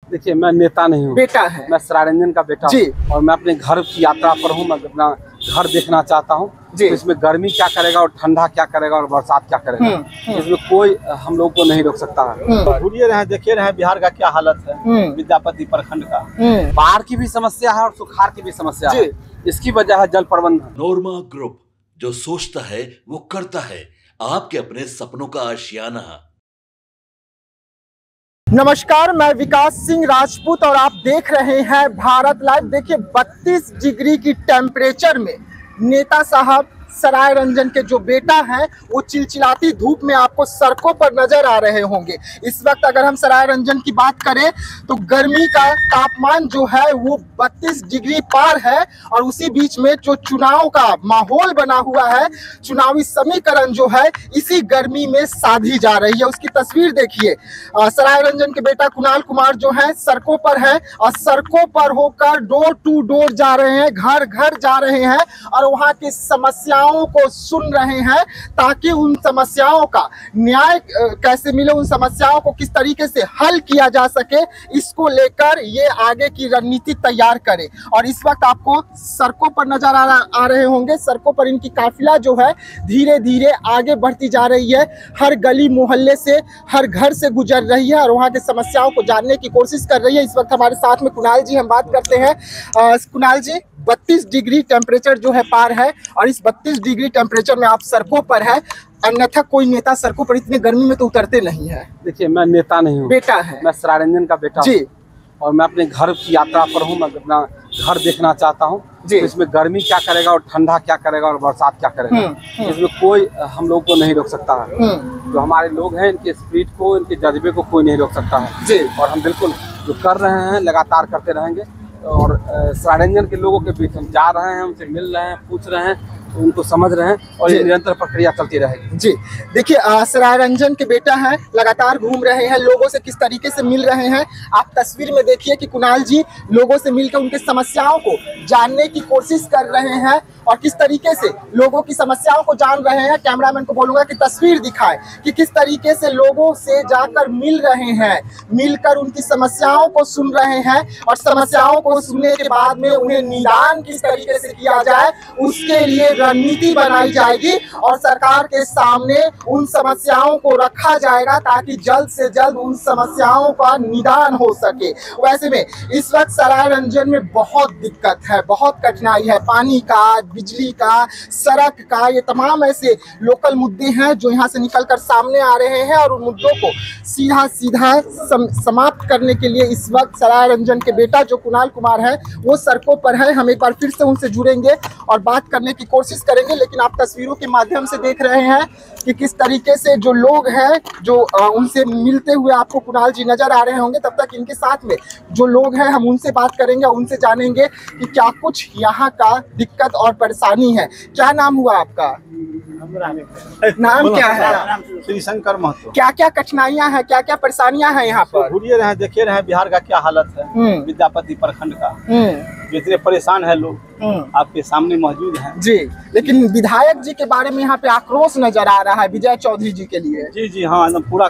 देखिए, मैं नेता नहीं हूँ, बेटा है, मैं सरायरंजन का बेटा हूँ और मैं अपने घर की यात्रा पर हूँ। मैं अपना घर देखना चाहता हूँ। तो इसमें गर्मी क्या करेगा और ठंडा क्या करेगा और बरसात क्या करेगा, इसमें कोई हम लोग को नहीं रोक सकता है। घूरिए रहे, देखिए रहे बिहार का क्या हालत है, विद्यापति प्रखंड का। बाढ़ की भी समस्या है और सुखाड़ की भी समस्या है। इसकी वजह है जल प्रबंधन। नोरमा ग्रुप, जो सोचता है वो करता है, आपके अपने सपनों का आशियाना। नमस्कार, मैं विकास सिंह राजपूत और आप देख रहे हैं भारत लाइव। देखिए, 32 डिग्री की टेम्परेचर में नेता साहब सरायरंजन के जो बेटा हैं वो चिलचिलाती धूप में आपको सड़कों पर नजर आ रहे होंगे। इस वक्त अगर हम सरायरंजन की बात करें तो गर्मी का तापमान जो है वो 32 डिग्री पार है और उसी बीच में जो चुनाव का माहौल बना हुआ है, चुनावी समीकरण जो है इसी गर्मी में साधी जा रही है। उसकी तस्वीर देखिए। सरायरंजन के बेटा कुणाल कुमार जो है सड़कों पर है और सड़कों पर होकर डोर टू डोर जा रहे हैं, घर घर जा रहे हैं और वहाँ की समस्याओं को सुन रहे हैं ताकि उन समस्याओं का न्याय कैसे मिले, उन समस्याओं को किस तरीके से हल किया जा सके, इसको लेकर ये आगे की रणनीति तैयार करें। और इस वक्त आपको सड़कों पर नजर आ रहे होंगे। सड़कों पर इनकी काफिला जो है धीरे धीरे आगे बढ़ती जा रही है, हर गली मोहल्ले से, हर घर से गुजर रही है और वहाँ की समस्याओं को जानने की कोशिश कर रही है। इस वक्त हमारे साथ में कुणाल जी, हम बात करते हैं। कुणाल जी, 32 डिग्री टेम्परेचर जो है पार है और इस 32 डिग्री टेम्परेचर में आप सड़कों पर है, अन्यथा कोई नेता सड़कों पर इतनी गर्मी में तो उतरते नहीं है। देखिए, मैं नेता नहीं हूँ, बेटा है, मैं सरायरंजन का बेटा हूँ और मैं अपने घर की यात्रा पर हूँ। मैं अपना घर देखना चाहता हूँ। तो इसमें गर्मी क्या करेगा और ठंडा क्या करेगा और बरसात क्या करेगा, इसमें कोई हम लोग को नहीं रोक सकता है। जो हमारे लोग हैं, इनके स्पीड को, इनके जज्बे को कोई नहीं रोक सकता है और हम बिल्कुल जो कर रहे हैं लगातार करते रहेंगे। और सरायरंजन के लोगों के बीच हम जा रहे हैं, उनसे मिल रहे हैं, पूछ रहे हैं, तो उनको समझ रहे हैं और ये निरंतर प्रक्रिया चलती रहेगी। जी देखिए, सरायरंजन के बेटा हैं, लगातार घूम रहे हैं, लोगों से किस तरीके से मिल रहे हैं आप तस्वीर में देखिए कि कुणाल जी लोगों से मिलकर उनके समस्याओं को जानने की कोशिश कर रहे हैं और किस तरीके से लोगों की समस्याओं को जान रहे हैं। कैमरामैन को बोलूंगा कि तस्वीर दिखाए कि किस तरीके से लोगों से जाकर मिल रहे हैं, मिलकर उनकी समस्याओं को सुन रहे हैं और समस्याओं को सुनने के बाद में उन्हें निदान किस तरीके से किया जाए उसके लिए रणनीति बनाई जाएगी और सरकार के सामने उन समस्याओं को रखा जाएगा ताकि जल्द से जल्द उन समस्याओं का निदान हो सके। वैसे में इस वक्त सरायरंजन में बहुत दिक्कत है, बहुत कठिनाई है, पानी का, बिजली का, सड़क का, ये तमाम ऐसे लोकल मुद्दे हैं जो यहाँ से निकलकर सामने आ रहे हैं और उन मुद्दों को सीधा सीधा समाप्त करने के लिए इस वक्त सरायरंजन के बेटा जो कुणाल कुमार है वो सड़कों पर है। हम एक बार फिर से उनसे जुड़ेंगे और बात करने की कोशिश करेंगे, लेकिन आप तस्वीरों के माध्यम से देख रहे हैं कि किस तरीके से जो लोग हैं जो उनसे मिलते हुए आपको कुणाल जी नजर आ रहे होंगे। तब तक इनके साथ में जो लोग हैं हम उनसे बात करेंगे, उनसे जानेंगे कि क्या कुछ यहाँ का दिक्कत और परेशानी है। क्या नाम हुआ आपका? नाम क्या है? श्री शंकर महतो। क्या क्या कठिनाइयाँ हैं, क्या क्या परेशानियाँ हैं यहाँ पर? घूरिए रहे, देखिए रहे बिहार का क्या हालत है, विद्यापति प्रखंड का। जितने परेशान है लोग आपके सामने मौजूद हैं। जी, लेकिन विधायक जी के बारे में यहाँ पे आक्रोश नजर आ रहा है विजय चौधरी जी के लिए। जी जी हाँ, एकदम पूरा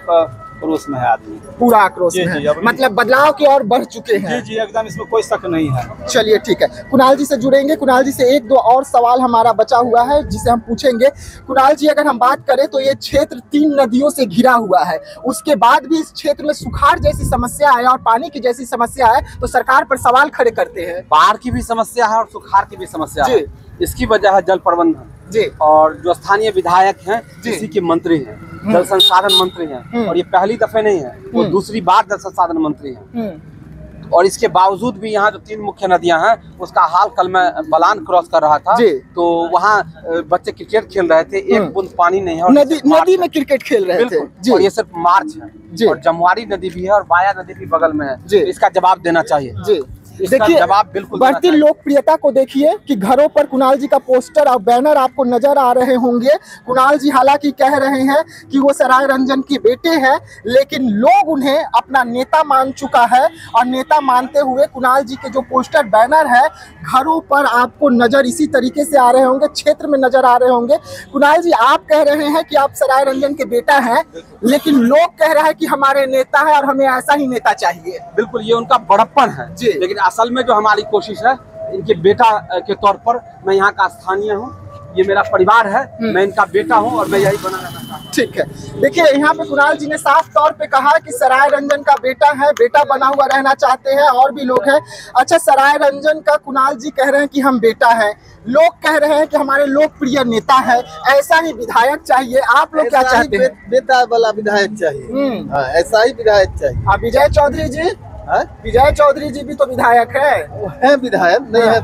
आक्रोश में है आदमी, पूरा आक्रोश में है। मतलब बदलाव की ओर बढ़ चुके हैं। जी जी एकदम, इसमें कोई शक नहीं है। चलिए ठीक है, कुणाल जी से जुड़ेंगे। कुणाल जी से एक दो और सवाल हमारा बचा हुआ है जिसे हम पूछेंगे। कुणाल जी, अगर हम बात करें तो ये क्षेत्र 3 नदियों से घिरा हुआ है, उसके बाद भी इस क्षेत्र में सुखाड़ जैसी समस्या है और पानी की जैसी समस्या है, तो सरकार पर सवाल खड़े करते हैं। बाढ़ की भी समस्या है और सुखाड़ की भी समस्या है। इसकी वजह है जल प्रबंधन जी। और जो स्थानीय विधायक हैं इसी के मंत्री हैं, जल संसाधन मंत्री हैं और ये पहली दफे नहीं है, वो दूसरी बार जल संसाधन मंत्री हैं। और इसके बावजूद भी यहाँ जो 3 मुख्य नदियां हैं उसका हाल, कल मैं बलान क्रॉस कर रहा था तो वहाँ बच्चे क्रिकेट खेल रहे थे, एक बूंद पानी नहीं है और नदी में क्रिकेट खेल रहे थे और ये सिर्फ मार्च है और जमुआरी नदी भी है और बाया नदी भी बगल में है। इसका जवाब देना चाहिए। इसका देखिए जवाब बिल्कुल देना बढ़ती चाहिए। लोकप्रियता को देखिए कि घरों पर कुणाल जी का पोस्टर और बैनर आपको नजर आ रहे होंगे। कुणाल जी हालांकि कह रहे हैं कि वो सराय रंजन के बेटे हैं, लेकिन लोग उन्हें अपना नेता मान चुका है और नेता मानते हुए कुणाल जी के जो पोस्टर बैनर है घरों पर आपको नजर इसी तरीके से आ रहे होंगे, क्षेत्र में नजर आ रहे होंगे। कुणाल जी आप कह रहे हैं कि आप सराय रंजन के बेटा हैं, लेकिन लोग कह रहे हैं कि हमारे नेता है और हमें ऐसा ही नेता चाहिए। बिल्कुल ये उनका बड़प्पन है जी। लेकिन असल में जो हमारी कोशिश है, इनके बेटा के तौर पर मैं यहाँ का स्थानीय हूँ, ये मेरा परिवार है, मैं इनका बेटा हूँ और मैं यही बना रहना चाहता हूँ। ठीक है, देखिए यहाँ पे कुणाल जी ने साफ तौर पे कहा कि सराय रंजन का बेटा है, बेटा बना हुआ रहना चाहते हैं, और भी लोग हैं। अच्छा, सराय रंजन का कुणाल जी कह रहे हैं कि हम बेटा हैं, लोग कह रहे हैं कि हमारे लोकप्रिय नेता है, ऐसा ही विधायक चाहिए। आप लोग क्या चाहते हैं? बेटा वाला विधायक चाहिए। हाँ, ऐसा ही विधायक चाहिए। आप विजय चौधरी जी, हाँ? विजय चौधरी जी भी तो विधायक है विधायक नहीं है,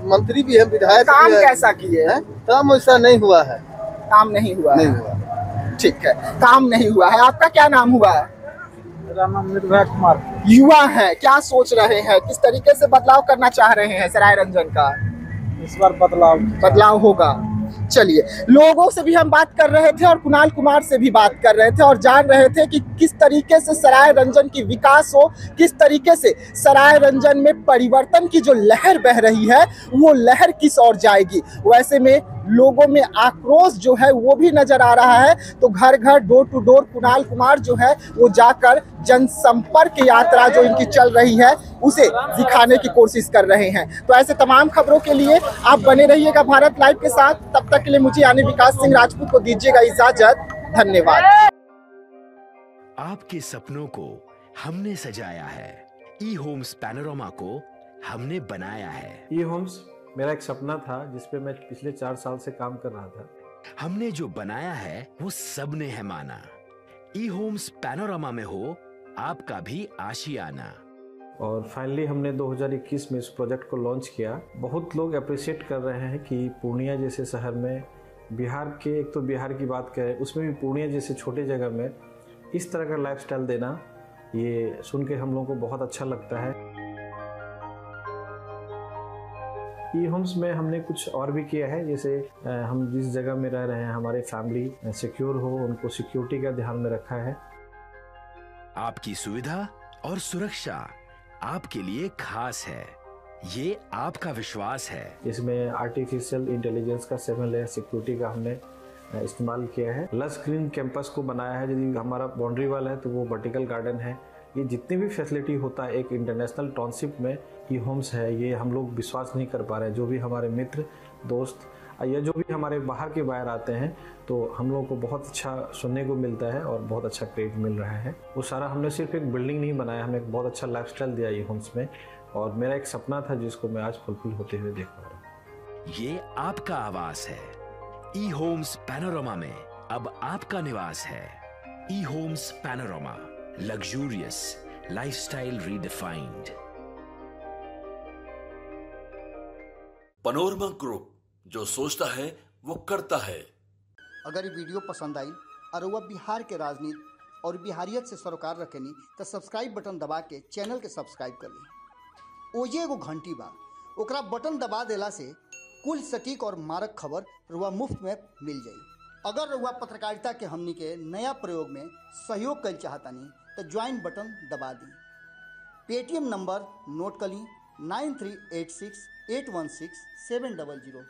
मंत्री भी है, विधायक काम भी है। कैसा किए हैं? काम ऐसा नहीं हुआ है। काम नहीं हुआ नहीं है। हुआ। ठीक है, काम नहीं हुआ है। आपका क्या नाम हुआ है? मेरा नाम निर्भय कुमार। युवा है, क्या सोच रहे हैं, किस तरीके से बदलाव करना चाह रहे हैं सराय रंजन का? इस बार बदलाव होगा। चलिए, लोगों से भी हम बात कर रहे थे और कुणाल कुमार से भी बात कर रहे थे और जान रहे थे कि किस तरीके से सराय रंजन की विकास हो, किस तरीके से सराय रंजन में परिवर्तन की जो लहर बह रही है वो लहर किस ओर जाएगी। वैसे में लोगों में आक्रोश जो है वो भी नजर आ रहा है। तो घर घर door to door Kunal Kumar जो है वो जाकर जनसंपर्क यात्रा जो इनकी चल रही है उसे दिखाने की कोशिश कर रहे हैं। तो ऐसे तमाम खबरों के लिए आप बने रहिएगा भारत लाइव के साथ। तब तक के लिए मुझे यानी विकास सिंह राजपूत को दीजिएगा इजाजत। धन्यवाद। आपके सपनों को हमने सजाया है, ई होम्स पैनोरमा को हमने बनाया है। ई होम्स मेरा एक सपना था जिस पे मैं पिछले 4 साल से काम कर रहा था। हमने जो बनाया है वो सबने है माना। ई होम्स पैनोरमा में हो आपका भी आशियाना। और फाइनली हमने 2021 में इस प्रोजेक्ट को लॉन्च किया। बहुत लोग अप्रिशिएट कर रहे हैं कि पूर्णिया जैसे शहर में, बिहार के, एक तो बिहार की बात करें उसमें भी पूर्णिया जैसे छोटे जगह में इस तरह का लाइफस्टाइल देना, ये सुन के हम लोगों को बहुत अच्छा लगता है। ई होम्स में हमने कुछ और भी किया है, जैसे हम जिस जगह में रह रहे हैं हमारे फैमिली सिक्योर हो, उनको सिक्योरिटी का ध्यान में रखा है। आपकी सुविधा और सुरक्षा आपके लिए खास है, ये आपका विश्वास है। इसमें आर्टिफिशियल इंटेलिजेंस का 7 लेयर सिक्योरिटी का हमने इस्तेमाल किया है। लस ग्रीन कैंपस को बनाया है। यदि हमारा बाउंड्री वाल है तो वो वर्टिकल गार्डन है। ये जितनी भी फैसिलिटी होता है एक इंटरनेशनल टाउनशिप में ई होम्स है, ये हम लोग विश्वास नहीं कर पा रहे हैं। जो भी हमारे मित्र दोस्त या जो भी हमारे बाहर के बाहर आते हैं तो हम लोगों को बहुत अच्छा सुनने को मिलता है और बहुत अच्छा क्रेडिट मिल रहा है। वो सारा हमने सिर्फ एक बिल्डिंग नहीं बनाया, हमें एक बहुत अच्छा लाइफस्टाइल दिया ई होम्स में, और मेरा एक सपना था जिसको मैं आज फुलफिल होते हुए देख पा रहा हूँ। ये आपका आवास है। ई होम्स पैनोरमा में अब आपका निवास है। E Homes Panorama, luxurious lifestyle redefined. Panorama group, जो सोचता है वो करता है। अगर ये वीडियो पसंद आई और वह बिहार के राजनीति और बिहारियत से सरोकार रखेनी तो सब्सक्राइब बटन दबा के चैनल के सब्सक्राइब कर ली। ओजे एगो घंटी बा, ओकरा बटन दबा देला से कुल सटीक और मारक खबर रुआ मुफ्त में मिल जाई। अगर रुआ पत्रकारिता के हमनी के नया प्रयोग में सहयोग कर चाहतानी तो ज्वाइन बटन दबा दी। पेटीएम नंबर नोट कर ली 9386 816 700।